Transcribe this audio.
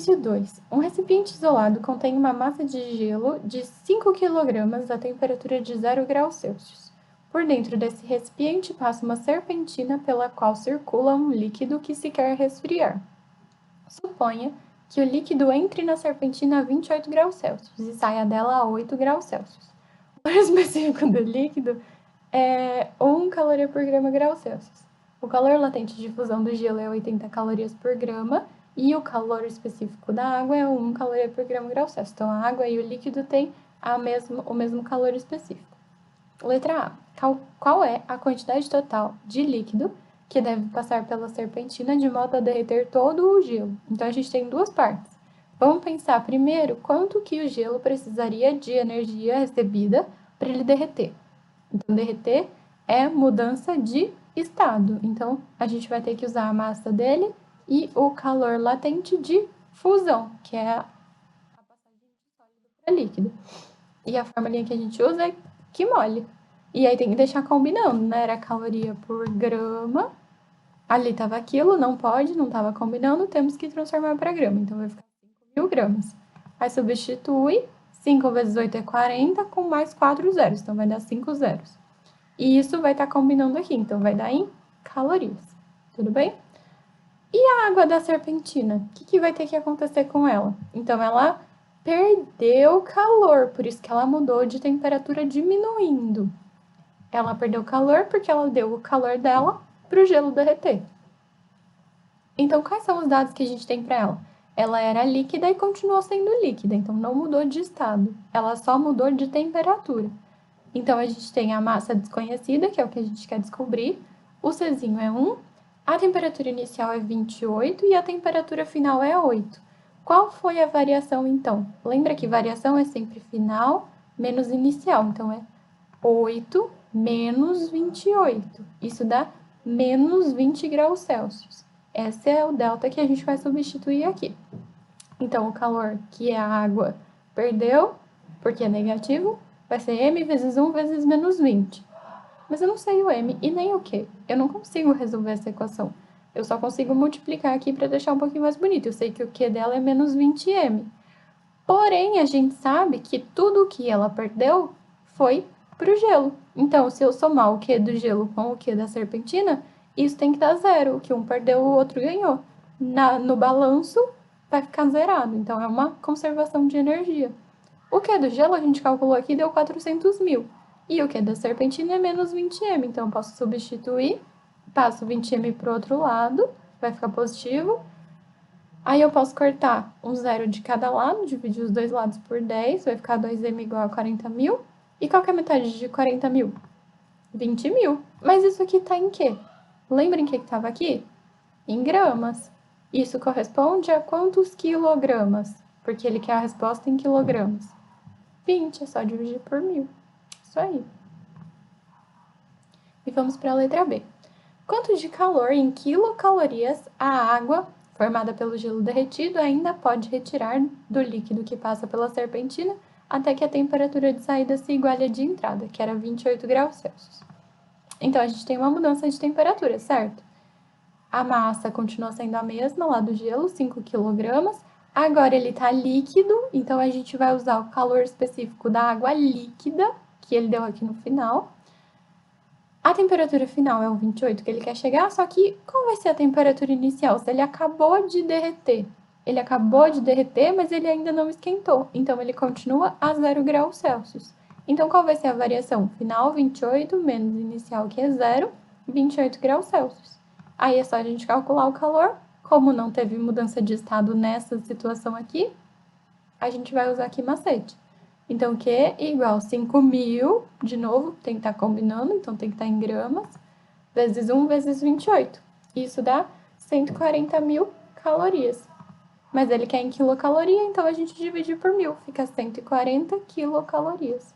Exercício 2. Um recipiente isolado contém uma massa de gelo de 5 kg a temperatura de 0 graus Celsius. Por dentro desse recipiente passa uma serpentina pela qual circula um líquido que se quer resfriar. Suponha que o líquido entre na serpentina a 28 graus Celsius e saia dela a 8 graus Celsius. O valor específico do líquido é 1 caloria por grama Celsius. O calor latente de fusão do gelo é 80 calorias por grama e o calor específico da água é 1 caloria por grama Celsius. Então, a água e o líquido têm o mesmo calor específico. Letra A. Qual é a quantidade total de líquido que deve passar pela serpentina de modo a derreter todo o gelo? Então, a gente tem duas partes. Vamos pensar primeiro quanto que o gelo precisaria de energia recebida para ele derreter. Então, derreter é mudança de estado. Então, a gente vai ter que usar a massa dele e o calor latente de fusão, que é a passagem de sólido para líquido. E a formulinha que a gente usa é que mole. E aí tem que deixar combinando, né? Era caloria por grama. Ali estava quilo, não pode, não estava combinando, temos que transformar para grama. Então, vai ficar 5.000 gramas. Aí substitui 5 vezes 8 é 40, com mais 4 zeros. Então, vai dar 5 zeros. E isso vai estar combinando aqui, então vai dar em calorias. Tudo bem? E a água da serpentina? O que vai ter que acontecer com ela? Então, ela perdeu calor, por isso que ela mudou de temperatura diminuindo. Ela perdeu calor porque ela deu o calor dela para o gelo derreter. Então, quais são os dados que a gente tem para ela? Ela era líquida e continuou sendo líquida, então não mudou de estado. Ela só mudou de temperatura. Então, a gente tem a massa desconhecida, que é o que a gente quer descobrir. O Czinho é 1, a temperatura inicial é 28 e a temperatura final é 8. Qual foi a variação, então? Lembra que variação é sempre final menos inicial. Então, é 8 menos 28. Isso dá menos 20 graus Celsius. Esse é o delta que a gente vai substituir aqui. Então, o calor que a água perdeu, porque é negativo, vai ser m vezes 1 vezes menos 20. Mas eu não sei o m e nem o q. Eu não consigo resolver essa equação. Eu só consigo multiplicar aqui para deixar um pouquinho mais bonito. Eu sei que o q dela é menos 20m. Porém, a gente sabe que tudo que ela perdeu foi para o gelo. Então, se eu somar o q do gelo com o q da serpentina, isso tem que dar zero. O que um perdeu, o outro ganhou. No balanço, vai ficar zerado. Então, é uma conservação de energia. O Q do gelo a gente calculou aqui deu 400.000. E o Q da serpentina é menos 20m. Então, eu posso substituir, passo 20m para o outro lado, vai ficar positivo. Aí, eu posso cortar um zero de cada lado, dividir os dois lados por 10, vai ficar 2m igual a 40.000. E qual que é a metade de 40.000? 20.000. Mas isso aqui tá em quê? Lembrem que estava aqui? Em gramas. Isso corresponde a quantos quilogramas? Porque ele quer a resposta em quilogramas. 20, é só dividir por 1.000. Isso aí. E vamos para a letra B. Quanto de calor em quilocalorias a água, formada pelo gelo derretido, ainda pode retirar do líquido que passa pela serpentina até que a temperatura de saída se iguale à de entrada, que era 28 graus Celsius? Então, a gente tem uma mudança de temperatura, certo? A massa continua sendo a mesma lá do gelo, 5 kg. Agora ele está líquido, então a gente vai usar o calor específico da água líquida, que ele deu aqui no final. A temperatura final é o 28 que ele quer chegar, só que qual vai ser a temperatura inicial? Se ele acabou de derreter. Ele acabou de derreter, mas ele ainda não esquentou, então ele continua a 0 graus Celsius. Então, qual vai ser a variação? Final 28 menos inicial, que é 0, 28 graus Celsius. Aí é só a gente calcular o calor. Como não teve mudança de estado nessa situação aqui, a gente vai usar aqui macete. Então, Q igual 5.000, de novo, tem que estar combinando, então tem que estar em gramas, vezes 1 vezes 28. Isso dá 140.000 calorias. Mas ele quer em quilocaloria, então a gente divide por 1.000, fica 140 quilocalorias.